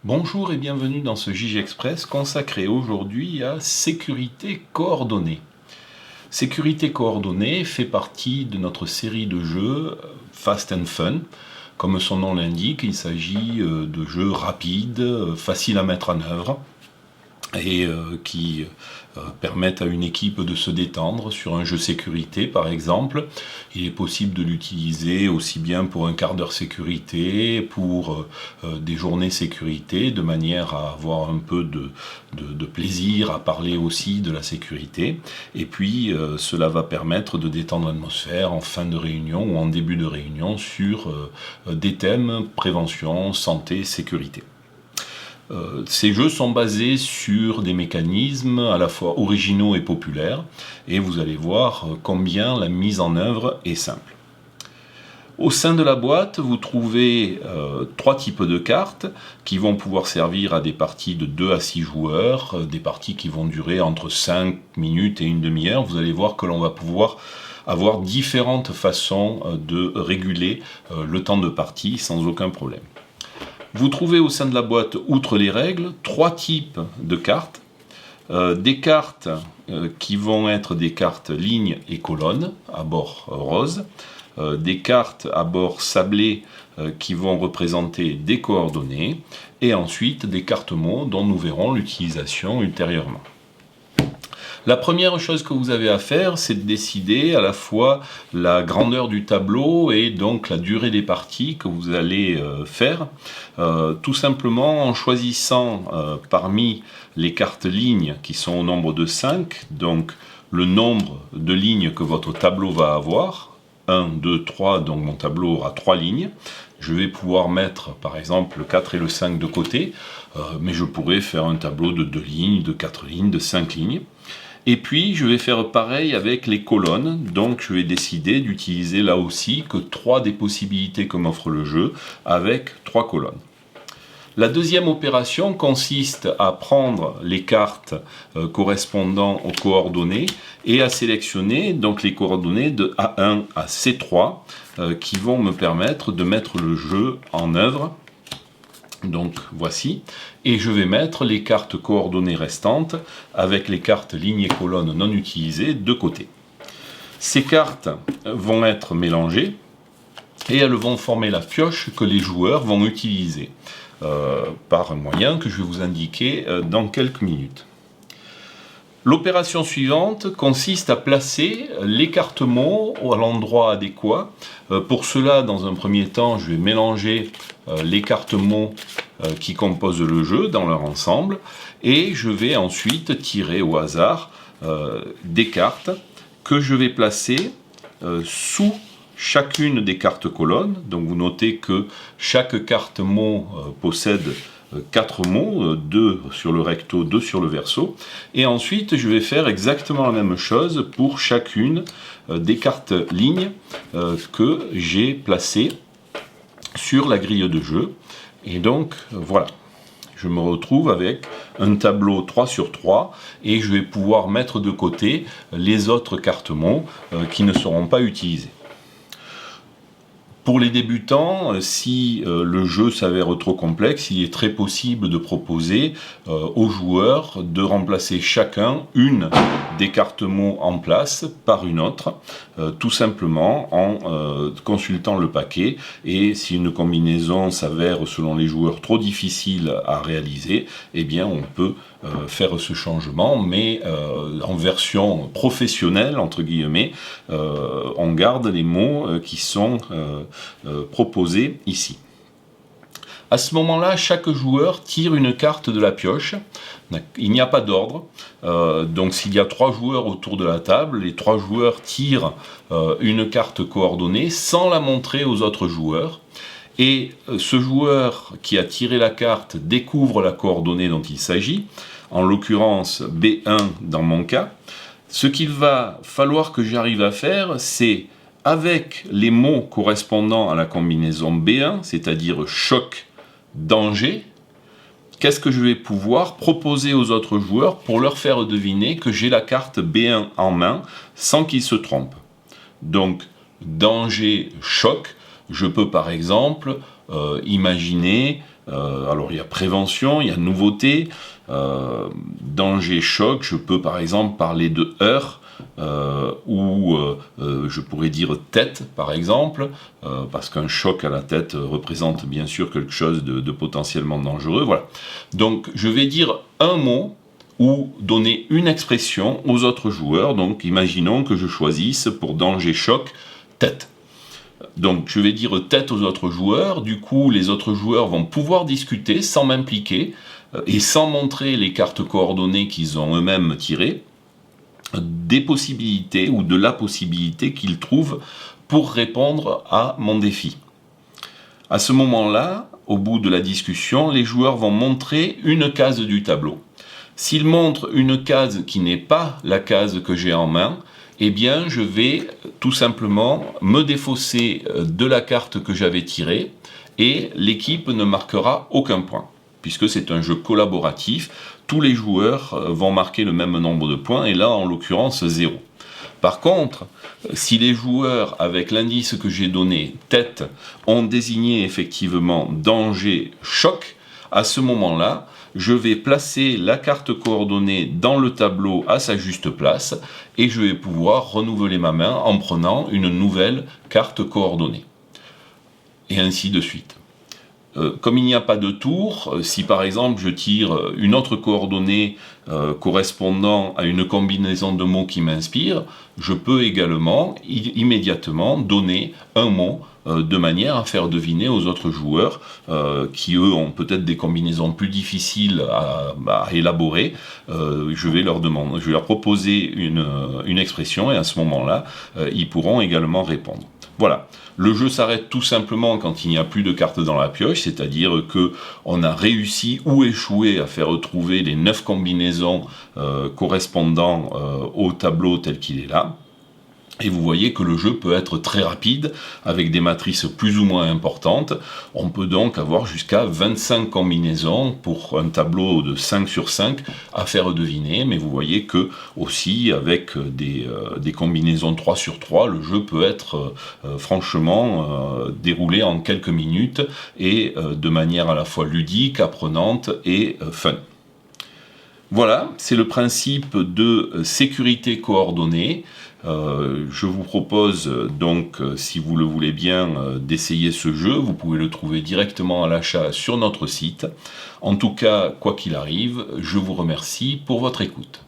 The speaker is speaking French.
Bonjour et bienvenue dans ce JG Express consacré aujourd'hui à sécurité coordonnée. Sécurité coordonnée fait partie de notre série de jeux Fast and Fun. Comme son nom l'indique, il s'agit de jeux rapides, faciles à mettre en œuvre et qui permettent à une équipe de se détendre sur un jeu sécurité par exemple. Il est possible de l'utiliser aussi bien pour un quart d'heure sécurité, pour des journées sécurité, de manière à avoir un peu de plaisir, à parler aussi de la sécurité. Et puis cela va permettre de détendre l'atmosphère en fin de réunion ou en début de réunion sur des thèmes prévention, santé, sécurité. Ces jeux sont basés sur des mécanismes à la fois originaux et populaires, et vous allez voir combien la mise en œuvre est simple. Au sein de la boîte, vous trouvez 3 types de cartes qui vont pouvoir servir à des parties de 2 à 6 joueurs, des parties qui vont durer entre 5 minutes et une demi-heure. Vous allez voir que l'on va pouvoir avoir différentes façons de réguler le temps de partie sans aucun problème. Vous trouvez au sein de la boîte, outre les règles, 3 types de cartes. Des cartes qui vont être des cartes lignes et colonnes à bord rose. Des cartes à bord sablé qui vont représenter des coordonnées. Et ensuite des cartes mots dont nous verrons l'utilisation ultérieurement. La première chose que vous avez à faire, c'est de décider à la fois la grandeur du tableau et donc la durée des parties que vous allez faire. Tout simplement en choisissant parmi les cartes lignes qui sont au nombre de 5, donc le nombre de lignes que votre tableau va avoir, 1, 2, 3, donc mon tableau aura 3 lignes. Je vais pouvoir mettre par exemple le 4 et le 5 de côté, mais je pourrais faire un tableau de 2 lignes, de 4 lignes, de 5 lignes. Et puis je vais faire pareil avec les colonnes, donc je vais décider d'utiliser là aussi que 3 des possibilités que m'offre le jeu avec 3 colonnes. La deuxième opération consiste à prendre les cartes correspondant aux coordonnées et à sélectionner donc les coordonnées de A1 à C3 qui vont me permettre de mettre le jeu en œuvre. Donc voici, et je vais mettre les cartes coordonnées restantes avec les cartes lignes et colonnes non utilisées de côté. Ces cartes vont être mélangées et elles vont former la pioche que les joueurs vont utiliser par un moyen que je vais vous indiquer dans quelques minutes. L'opération suivante consiste à placer les cartes mots à l'endroit adéquat. Pour cela, dans un premier temps, je vais mélanger les cartes mots qui composent le jeu dans leur ensemble et je vais ensuite tirer au hasard des cartes que je vais placer sous chacune des cartes colonnes. Donc vous notez que chaque carte mot possède 4 mots, 2 sur le recto, 2 sur le verso. Et ensuite, je vais faire exactement la même chose pour chacune des cartes lignes que j'ai placées sur la grille de jeu. Et donc, voilà. Je me retrouve avec un tableau 3 sur 3 et je vais pouvoir mettre de côté les autres cartes mots qui ne seront pas utilisées. Pour les débutants, si le jeu s'avère trop complexe, il est très possible de proposer aux joueurs de remplacer chacun une des cartes mots en place par une autre, tout simplement en consultant le paquet. Et si une combinaison s'avère, selon les joueurs, trop difficile à réaliser, eh bien on peut faire ce changement, mais en version professionnelle, entre guillemets, on garde les mots qui sont proposés ici. À ce moment-là, chaque joueur tire une carte de la pioche. Il n'y a pas d'ordre. Donc s'il y a 3 joueurs autour de la table, les 3 joueurs tirent une carte coordonnée sans la montrer aux autres joueurs. Et ce joueur qui a tiré la carte découvre la coordonnée dont il s'agit, en l'occurrence B1 dans mon cas. Ce qu'il va falloir que j'arrive à faire, c'est avec les mots correspondant à la combinaison B1, c'est-à-dire choc, danger, qu'est-ce que je vais pouvoir proposer aux autres joueurs pour leur faire deviner que j'ai la carte B1 en main sans qu'ils se trompent. Donc, danger, choc, je peux par exemple imaginer, alors il y a prévention, il y a nouveauté, danger, choc, je peux par exemple parler de heurt, ou je pourrais dire tête par exemple, parce qu'un choc à la tête représente bien sûr quelque chose de potentiellement dangereux. Voilà. Donc je vais dire un mot ou donner une expression aux autres joueurs. Donc imaginons que je choisisse pour danger, choc, tête. Donc je vais dire tête aux autres joueurs, du coup les autres joueurs vont pouvoir discuter sans m'impliquer et sans montrer les cartes coordonnées qu'ils ont eux-mêmes tirées, des possibilités ou de la possibilité qu'ils trouvent pour répondre à mon défi. À ce moment-là, au bout de la discussion, les joueurs vont montrer une case du tableau. S'ils montrent une case qui n'est pas la case que j'ai en main, eh bien je vais tout simplement me défausser de la carte que j'avais tirée et l'équipe ne marquera aucun point. Puisque c'est un jeu collaboratif, tous les joueurs vont marquer le même nombre de points, et là en l'occurrence 0. Par contre, si les joueurs avec l'indice que j'ai donné, tête, ont désigné effectivement danger, choc, à ce moment-là, je vais placer la carte coordonnée dans le tableau à sa juste place, et je vais pouvoir renouveler ma main en prenant une nouvelle carte coordonnée. Et ainsi de suite. Comme il n'y a pas de tour, si par exemple je tire une autre coordonnée correspondant à une combinaison de mots qui m'inspire, je peux également immédiatement donner un mot de manière à faire deviner aux autres joueurs qui eux ont peut-être des combinaisons plus difficiles à élaborer. Je vais leur proposer une expression et à ce moment-là, ils pourront également répondre. Voilà, le jeu s'arrête tout simplement quand il n'y a plus de cartes dans la pioche, c'est-à-dire qu'on a réussi ou échoué à faire trouver les 9 combinaisons correspondant au tableau tel qu'il est là. Et vous voyez que le jeu peut être très rapide, avec des matrices plus ou moins importantes. On peut donc avoir jusqu'à 25 combinaisons pour un tableau de 5 sur 5 à faire deviner. Mais vous voyez que aussi avec des combinaisons 3 sur 3, le jeu peut être franchement déroulé en quelques minutes et de manière à la fois ludique, apprenante et fun. Voilà, c'est le principe de sécurité coordonnée. Je vous propose donc, si vous le voulez bien, d'essayer ce jeu. Vous pouvez le trouver directement à l'achat sur notre site. En tout cas, quoi qu'il arrive, je vous remercie pour votre écoute.